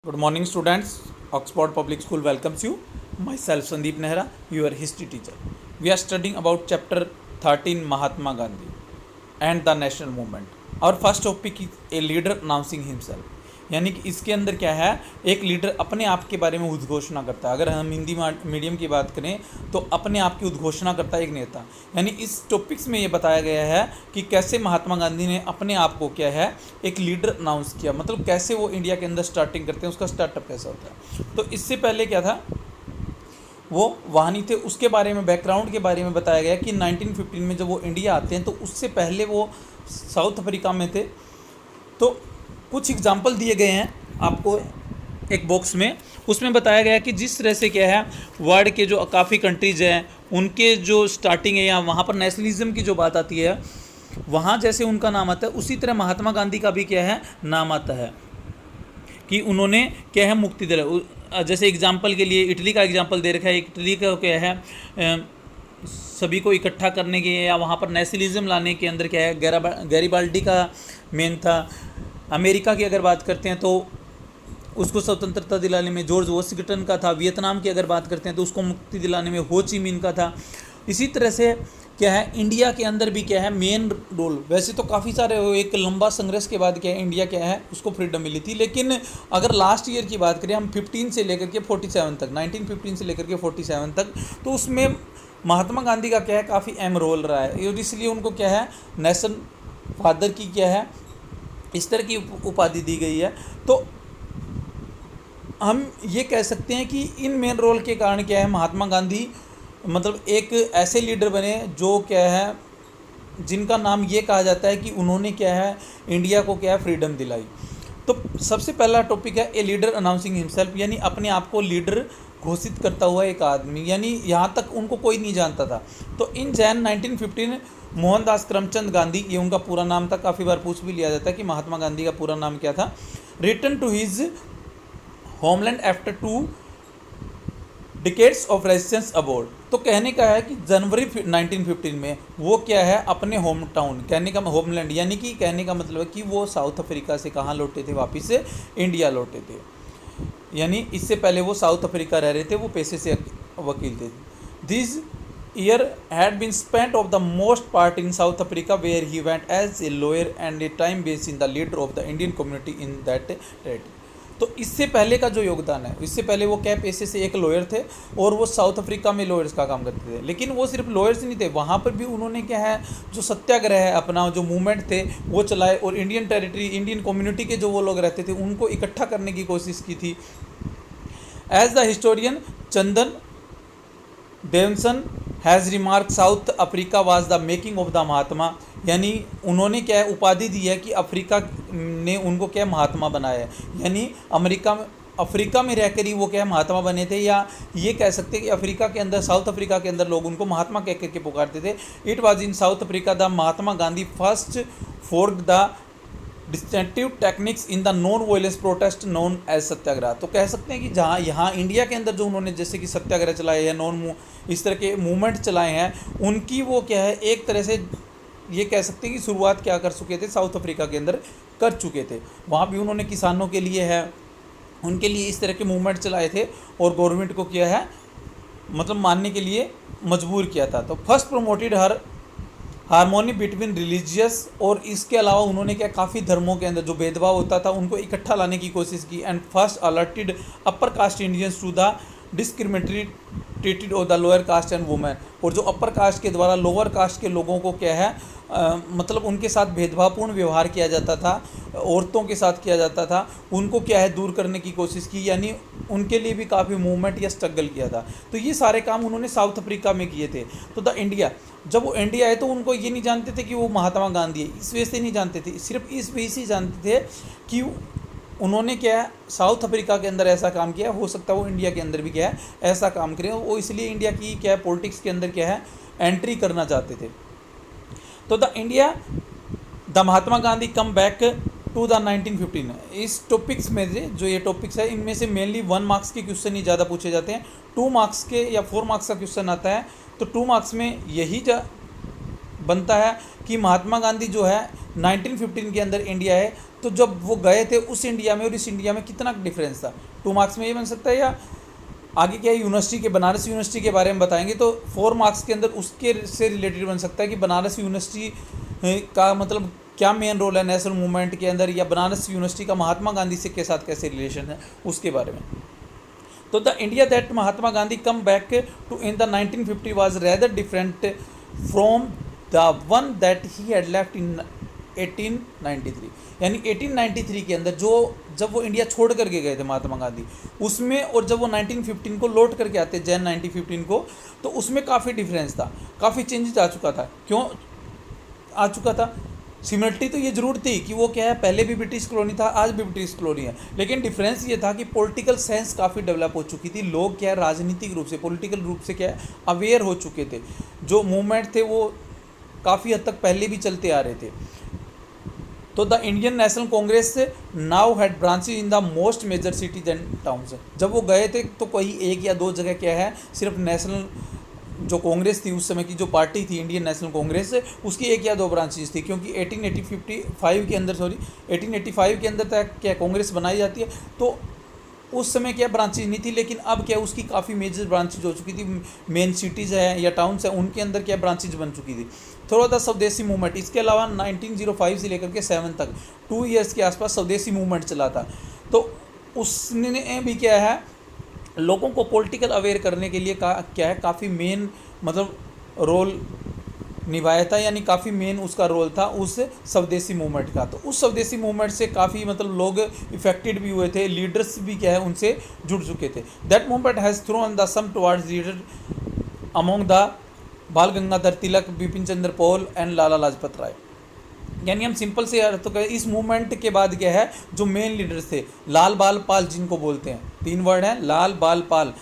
Good morning, students. Oxford Public School welcomes you. Myself, Sandeep Nehra, your history teacher. We are studying about chapter 13 Mahatma Gandhi and the national movement. Our first topic is a leader announcing himself. यानी कि इसके अंदर क्या है, एक leader अपने आप के बारे में उद्घोषणा करता है। अगर हम हिंदी मीडियम की बात करें तो अपने आप की उद्घोषणा करता है एक नेता। यानी इस टॉपिक्स में ये बताया गया है कि कैसे महात्मा गांधी ने अपने आप को क्या है एक लीडर अनाउंस किया, मतलब कैसे वो इंडिया के अंदर स्टार्टिंग करते हैं, उसका स्टार्टअप कैसा होता है। तो इससे पहले क्या था, वो वहाँ नहीं थे, उसके बारे में बैकग्राउंड के बारे में बताया गया कि 1915 में जब वो इंडिया आते हैं तो उससे पहले वो साउथ अफ्रीका में थे। तो कुछ एग्जाम्पल दिए गए हैं आपको एक बॉक्स में, उसमें बताया गया कि जिस तरह से क्या है वर्ल्ड के जो काफ़ी कंट्रीज़ हैं उनके जो स्टार्टिंग है या वहाँ पर नेशनलिज्म की जो बात आती है, वहाँ जैसे उनका नाम आता है उसी तरह महात्मा गांधी का भी क्या है नाम आता है कि उन्होंने क्या है मुक्ति दिलाई। जैसे एग्जाम्पल के लिए इटली का एग्जाम्पल दे रखा है। इटली का क्या है सभी को इकट्ठा करने के या वहाँ पर नेशनलिज्म लाने के अंदर क्या है गैरिबाल्डी का मेन था। अमेरिका की अगर बात करते हैं तो उसको स्वतंत्रता दिलाने में जॉर्ज वॉशिंगटन का था। वियतनाम की अगर बात करते हैं तो उसको मुक्ति दिलाने में हो ची मिन का था। इसी तरह से क्या है इंडिया के अंदर भी क्या है मेन रोल, वैसे तो काफ़ी सारे एक लंबा संघर्ष के बाद क्या है इंडिया क्या है उसको फ्रीडम मिली थी, लेकिन अगर लास्ट ईयर की बात करें हम 15 से लेकर के 47 तक 1915 से लेकर के 47 तक, तो उसमें महात्मा गांधी का क्या है काफ़ी अहम रोल रहा है और इसलिए उनको क्या है नेशन फादर की क्या है इस तरह की उपाधि दी गई है। तो हम ये कह सकते हैं कि इन मेन रोल के कारण क्या है महात्मा गांधी मतलब एक ऐसे लीडर बने जो क्या है जिनका नाम ये कहा जाता है कि उन्होंने क्या है इंडिया को क्या है फ्रीडम दिलाई। तो सबसे पहला टॉपिक है ए लीडर अनाउंसिंग हिमसेल्फ, यानी अपने आप को लीडर घोषित करता हुआ एक आदमी, यानी यहाँ तक उनको कोई नहीं जानता था। तो इन जैन 1915 मोहनदास करमचंद गांधी, ये उनका पूरा नाम था, काफ़ी बार पूछ भी लिया जाता है कि महात्मा गांधी का पूरा नाम क्या था। Return to his homeland after 2 decades of resistance abroad. तो कहने का है कि जनवरी 1915 में वो क्या है अपने होम टाउन, कहने का होमलैंड यानी कि कहने का मतलब है कि वो साउथ अफ्रीका से कहाँ लौटे थे, वापस से इंडिया लौटे थे। यानी इससे पहले वो साउथ अफ्रीका रह रहे थे, वो पेशे से वकील थे। This year had been spent of the most part in South Africa where he went as a lawyer and a time base in the leader of the Indian community in that territory. तो इससे पहले का जो योगदान है, इससे पहले वो क्या पेशे से एक लॉयर थे और वो साउथ अफ्रीका में लॉयर्स का काम करते थे। लेकिन वो सिर्फ लॉयर्स नहीं थे, वहाँ पर भी उन्होंने क्या है जो सत्याग्रह है अपना जो मूवमेंट थे वो चलाए और इंडियन टेरिटरी इंडियन कम्युनिटी के जो वो लोग रहते थे उनको इकट्ठा करने की कोशिश की थी। As the historian Chandran Devanesen has remark South Africa was the making of the Mahatma, यानी उन्होंने क्या है उपाधि दी है कि अफ्रीका ने उनको क्या महात्मा बनाया है, यानी अफ्रीका में रहकर ही वो क्या महात्मा बने थे, या ये कह सकते हैं कि अफ्रीका के अंदर साउथ अफ्रीका के अंदर लोग उनको महात्मा कह करके पुकारते थे। It was in South Africa the Mahatma Gandhi first for the destructive techniques in the non violence protest known as satyagraha. तो कह सकते हैं कि जहाँ यहाँ इंडिया के अंदर जो उन्होंने जैसे कि सत्याग्रह चलाए या इस तरह के मूवमेंट चलाए हैं उनकी वो क्या है एक तरह से ये कह सकते हैं कि शुरुआत क्या कर चुके थे साउथ अफ्रीका के अंदर कर चुके थे। वहाँ भी उन्होंने किसानों के लिए है उनके लिए इस तरह के मूवमेंट चलाए थे और गवर्नमेंट को किया है मतलब मानने के लिए मजबूर किया था। तो फर्स्ट प्रमोटेड हर हारमोनी बिटवीन रिलीजियस, और इसके अलावा उन्होंने क्या काफ़ी धर्मों के अंदर जो भेदभाव होता था उनको इकट्ठा लाने की कोशिश की। And first alerted upper caste Indians to the discriminatory treated of the lower caste and women, और जो अपर कास्ट के द्वारा लोअर कास्ट के लोगों को क्या है मतलब उनके साथ भेदभावपूर्ण व्यवहार किया जाता था, औरतों के साथ किया जाता था, उनको क्या है दूर करने की कोशिश की, यानी उनके लिए भी काफ़ी मूवमेंट या स्ट्रगल किया था। तो ये सारे काम उन्होंने साउथ अफ्रीका में किए थे। तो द इंडिया जब वो इंडिया आए तो उनको ये नहीं जानते थे कि वो महात्मा गांधी है, इस वजह से नहीं जानते थे, सिर्फ इस वजह से जानते थे कि उन्होंने क्या है साउथ अफ्रीका के अंदर ऐसा काम किया, हो सकता है वो इंडिया के अंदर भी क्या है ऐसा काम करें, वो इसलिए इंडिया की क्या है पॉलिटिक्स के अंदर क्या है एंट्री करना चाहते थे। तो the India the Mahatma Gandhi come back to the 1915, इस टॉपिक्स में से जो ये टॉपिक्स है इनमें से मेनली 1 मार्क्स के क्वेश्चन ही ज़्यादा पूछे जाते हैं। 2 मार्क्स के या 4 मार्क्स का क्वेश्चन आता है, तो 2 मार्क्स में यही बनता है कि महात्मा गांधी जो है 1915 के अंदर इंडिया है तो जब वो गए थे उस इंडिया में और इस इंडिया में कितना डिफरेंस था? 2 मार्क्स में ये बन सकता है, या आगे क्या है यूनिवर्सिटी के, बनारस यूनिवर्सिटी के बारे में बताएंगे तो 4 मार्क्स के अंदर उसके से रिलेटेड बन सकता है कि बनारस यूनिवर्सिटी का मतलब क्या मेन रोल है नेशनल मूवमेंट के अंदर, या बनारस यूनिवर्सिटी का महात्मा गांधी से के साथ कैसे रिलेशन है उसके बारे में। तो the India that Mahatma Gandhi come back to in the 1950 was rather different from the one that he had left in 1893। यानी 1893 के अंदर जो जब वो इंडिया छोड़ करके गए थे महात्मा गांधी उसमें, और जब वो 1915 को लौट करके आते जैन 1915 को, तो उसमें काफ़ी डिफरेंस था, काफ़ी चेंजेस आ चुका था। क्यों आ चुका था? सिमिलरिटी तो ये जरूर थी कि वो क्या है, पहले भी ब्रिटिश कॉलोनी था, आज भी ब्रिटिश कॉलोनी है, लेकिन डिफरेंस ये था कि पॉलिटिकल सेंस काफ़ी डेवलप हो चुकी थी। लोग क्या है राजनीतिक रूप से, पॉलिटिकल रूप से क्या है अवेयर हो चुके थे। जो मूवमेंट थे वो काफ़ी हद तक पहले भी चलते आ रहे थे। तो the Indian National Congress now had branches in the most major cities and towns. जब वो गए थे तो कोई एक या दो जगह क्या है, सिर्फ नेशनल जो कांग्रेस थी उस समय की जो पार्टी थी इंडियन नेशनल कांग्रेस, उसकी एक या दो ब्रांचेज थी, क्योंकि 1885 के अंदर 1885 के अंदर तक क्या कांग्रेस बनाई जाती है, तो उस समय क्या ब्रांचेज नहीं थी। लेकिन अब क्या उसकी काफ़ी मेजर ब्रांचेज हो चुकी थी, मेन सिटीज़ है या टाउन्स है उनके अंदर क्या ब्रांचेज बन चुकी थी। थोड़ा था स्वदेशी मूवमेंट, इसके अलावा 1905 से लेकर के 7 तक 2 ईयर्स के आसपास स्वदेशी मूवमेंट चला था। तो उसने भी क्या है लोगों को पॉलिटिकल अवेयर करने के लिए क्या है काफ़ी मेन मतलब रोल निभाया था, यानी काफ़ी मेन उसका रोल था उस स्वदेशी मूवमेंट का। तो उस स्वदेशी मूवमेंट से काफ़ी मतलब लोग इफेक्टेड भी हुए थे, लीडर्स भी क्या है उनसे जुड़ चुके थे। That movement has thrown the sum towards leader among the Bal Gangadhar Tilak, Bipin Chandra Pal and Lala Lajpat Rai. यानी हम सिंपल से यार तो इस मूवमेंट के बाद क्या है जो मेन लीडर्स थे, लाल बाल पाल जिनको बोलते हैं, 3 वर्ड हैं लाल बाल पाल।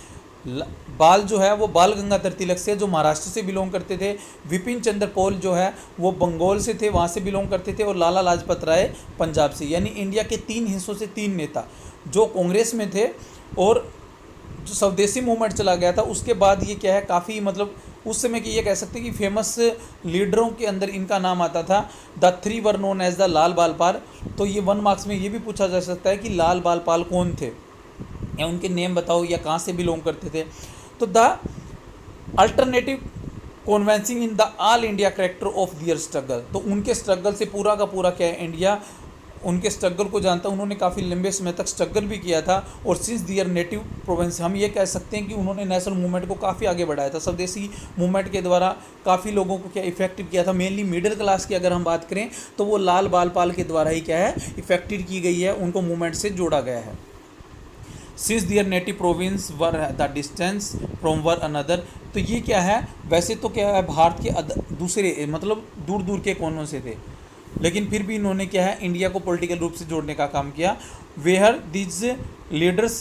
बाल जो है वो बाल गंगाधर तिलक से जो महाराष्ट्र से बिलोंग करते थे, विपिन चंद्र पॉल जो है वो बंगाल से थे, वहाँ से बिलोंग करते थे, और लाला लाजपत राय पंजाब से। यानी इंडिया के 3 हिस्सों से 3 नेता जो कांग्रेस में थे, और जो स्वदेशी मूवमेंट चला गया था उसके बाद ये क्या है काफ़ी मतलब उस समय की ये कह सकते हैं कि फेमस लीडरों के अंदर इनका नाम आता था। The 3 were known as the Lal Bal Pal. तो ये 1 मार्क्स में ये भी पूछा जा सकता है कि लाल बाल पाल कौन थे, या उनके नेम बताओ या कहाँ से बिलोंग करते थे। तो the alternative convincing in the all India character of their struggle. तो उनके स्ट्रगल से पूरा का पूरा क्या है इंडिया उनके स्ट्रगल को जानता है। उन्होंने काफ़ी लंबे समय तक स्ट्रगल भी किया था, और सिंस दियर नेटिव प्रोविंस हम ये कह सकते हैं कि उन्होंने नेशनल मूवमेंट को काफ़ी आगे बढ़ाया था। स्वदेशी मूवमेंट के द्वारा काफ़ी लोगों को क्या इफेक्टिव किया था, मेनली मिडिल क्लास की अगर हम बात करें तो वो लाल बाल पाल के द्वारा ही क्या है इफेक्टेड की गई है, उनको मूवमेंट से जोड़ा गया है। Since their native province were the distance from were another. तो ये क्या है वैसे तो क्या है भारत के दूसरे मतलब दूर दूर के कोनों से थे, लेकिन फिर भी इन्होंने क्या है इंडिया को पॉलिटिकल रूप से जोड़ने का काम किया। Where these leaders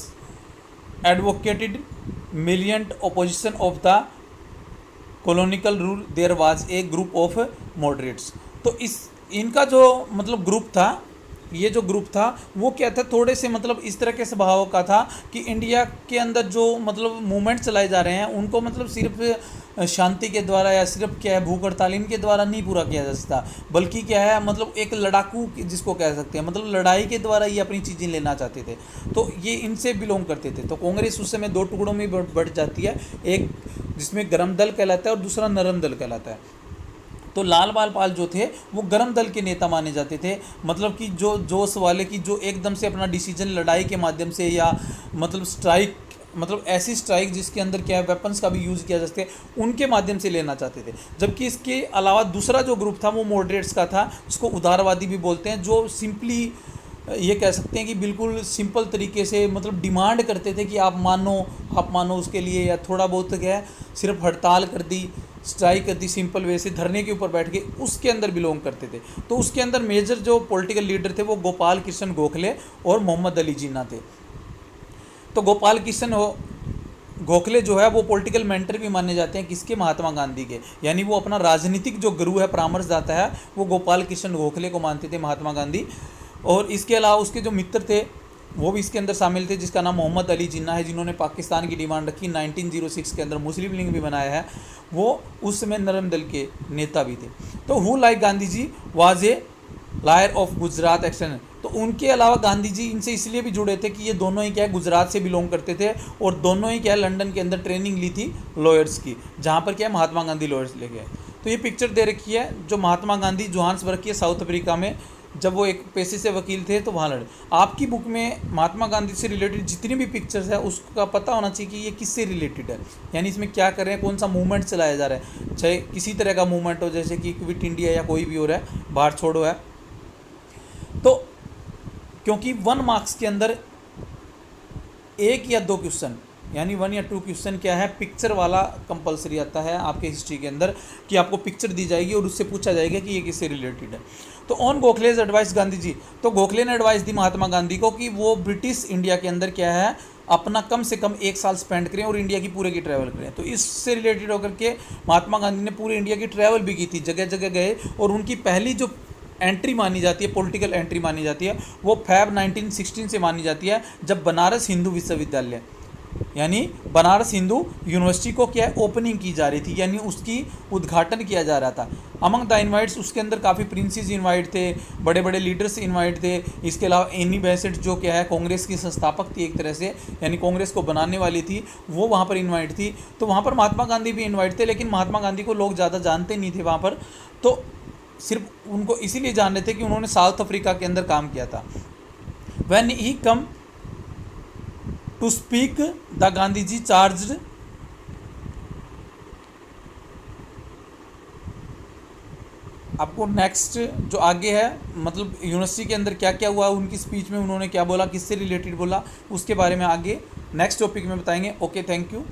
advocated militant opposition of the colonial rule, there was a group of moderates. तो इस इनका जो मतलब ग्रुप था, ये जो ग्रुप था वो क्या था थोड़े से मतलब इस तरह के स्वभाव का था कि इंडिया के अंदर जो मतलब मूवमेंट चलाए जा रहे हैं उनको मतलब सिर्फ शांति के द्वारा या सिर्फ क्या है भूख हड़ताल इनके द्वारा नहीं पूरा किया जा सकता, बल्कि क्या है मतलब एक लड़ाकू जिसको कह सकते हैं मतलब लड़ाई के द्वारा ये अपनी चीज़ें लेना चाहते थे। तो ये इनसे बिलोंग करते थे। तो कांग्रेस उस समय 2 टुकड़ों में बढ़ जाती है, एक जिसमें गर्म दल कहलाता है और दूसरा नरम दल कहलाता है। तो लाल बाल पाल जो थे वो गर्म दल के नेता माने जाते थे, मतलब कि जो जोश वाले की जो एकदम से अपना डिसीजन लड़ाई के माध्यम से या मतलब स्ट्राइक मतलब ऐसी स्ट्राइक जिसके अंदर क्या है वेपन्स का भी यूज़ किया जा सके उनके माध्यम से लेना चाहते थे। जबकि इसके अलावा दूसरा जो ग्रुप था वो मॉडरेट्स का था, उसको उदारवादी भी बोलते हैं, जो सिंपली ये कह सकते हैं कि बिल्कुल सिंपल तरीके से मतलब डिमांड करते थे कि आप मानो उसके लिए, या थोड़ा बहुत क्या है सिर्फ हड़ताल कर दी, स्ट्राइक कर दी, सिंपल वे से धरने के ऊपर बैठ के उसके अंदर बिलोंग करते थे। तो उसके अंदर मेजर जो पॉलिटिकल लीडर थे वो गोपाल कृष्ण गोखले और मोहम्मद अली जिन्ना थे। तो गोपाल कृष्ण गोखले जो है वो पॉलिटिकल मेंटर भी माने जाते हैं किसके, महात्मा गांधी के। यानी वो अपना राजनीतिक जो गुरु है परामर्शदाता है वो गोपाल कृष्ण गोखले को मानते थे महात्मा गांधी। और इसके अलावा उसके जो मित्र थे वो भी इसके अंदर शामिल थे, जिसका नाम मोहम्मद अली जिन्ना है, जिन्होंने पाकिस्तान की डिमांड रखी, 1906 के अंदर मुस्लिम लीग भी बनाया है। वो उस समय नरम दल के नेता भी थे। तो who like Gandhi ji was a lawyer of Gujarat action. तो उनके अलावा गांधी जी इनसे इसलिए भी जुड़े थे कि ये दोनों ही क्या है गुजरात से बिलोंग करते थे, और दोनों ही क्या है लंदन के अंदर ट्रेनिंग ली थी लॉयर्स की, जहाँ पर क्या है महात्मा गांधी लॉयर्स ले गए। तो ये पिक्चर दे रखी है जो महात्मा गांधी जोहान्सबर्ग की साउथ अफ्रीका में, जब वो एक पेशे से वकील थे तो वहाँ लड़े। आपकी बुक में महात्मा गांधी से रिलेटेड जितनी भी पिक्चर्स है उसका पता होना चाहिए कि ये किससे रिलेटेड है, यानी इसमें क्या कर रहे हैं, कौन सा मूवमेंट चलाया जा रहा है, चाहे किसी तरह का मूवमेंट हो, जैसे कि क्विट इंडिया या कोई भी हो रहा है, भारत छोड़ो है। तो क्योंकि 1 मार्क्स के अंदर 1 या 2 क्वेश्चन, यानी 1 या 2 क्वेश्चन क्या है पिक्चर वाला कंपलसरी आता है आपके हिस्ट्री के अंदर, कि आपको पिक्चर दी जाएगी और उससे पूछा जाएगा कि ये किससे रिलेटेड है। तो ऑन गोखलेज एडवाइस गांधी जी, तो गोखले ने एडवाइस दी महात्मा गांधी को कि वो ब्रिटिश इंडिया के अंदर क्या है अपना कम से कम 1 साल स्पेंड करें और इंडिया की पूरे की ट्रैवल करें। तो इससे रिलेटेड होकर के महात्मा गांधी ने पूरे इंडिया की ट्रैवल भी की थी, जगह जगह गए, और उनकी पहली जो एंट्री मानी जाती है, पॉलिटिकल एंट्री मानी जाती है, वो फैब 1916 से मानी जाती है, जब बनारस हिंदू विश्वविद्यालय यानी बनारस हिंदू यूनिवर्सिटी को क्या ओपनिंग की जा रही थी, यानी उसकी उद्घाटन किया जा रहा था। अमंग द इनवाइट्स, उसके अंदर काफ़ी प्रिंसेस इनवाइट थे, बड़े बड़े लीडर्स इनवाइट थे। इसके अलावा एनी बेसेंट जो क्या है कांग्रेस की संस्थापक थी एक तरह से, यानी कांग्रेस को बनाने वाली थी, वो वहाँ पर इन्वाइट थी। तो वहाँ पर महात्मा गांधी भी इन्वाइट थे, लेकिन महात्मा गांधी को लोग ज़्यादा जानते नहीं थे वहाँ पर, तो सिर्फ उनको इसीलिए जान रहे थे कि उन्होंने साउथ अफ्रीका के अंदर काम किया था। When he come to speak the Gandhi ji charged, आपको नेक्स्ट जो आगे है मतलब यूनिवर्सिटी के अंदर क्या क्या हुआ, उनकी स्पीच में उन्होंने क्या बोला, किससे रिलेटेड बोला, उसके बारे में आगे नेक्स्ट टॉपिक में बताएंगे। Okay, thank you.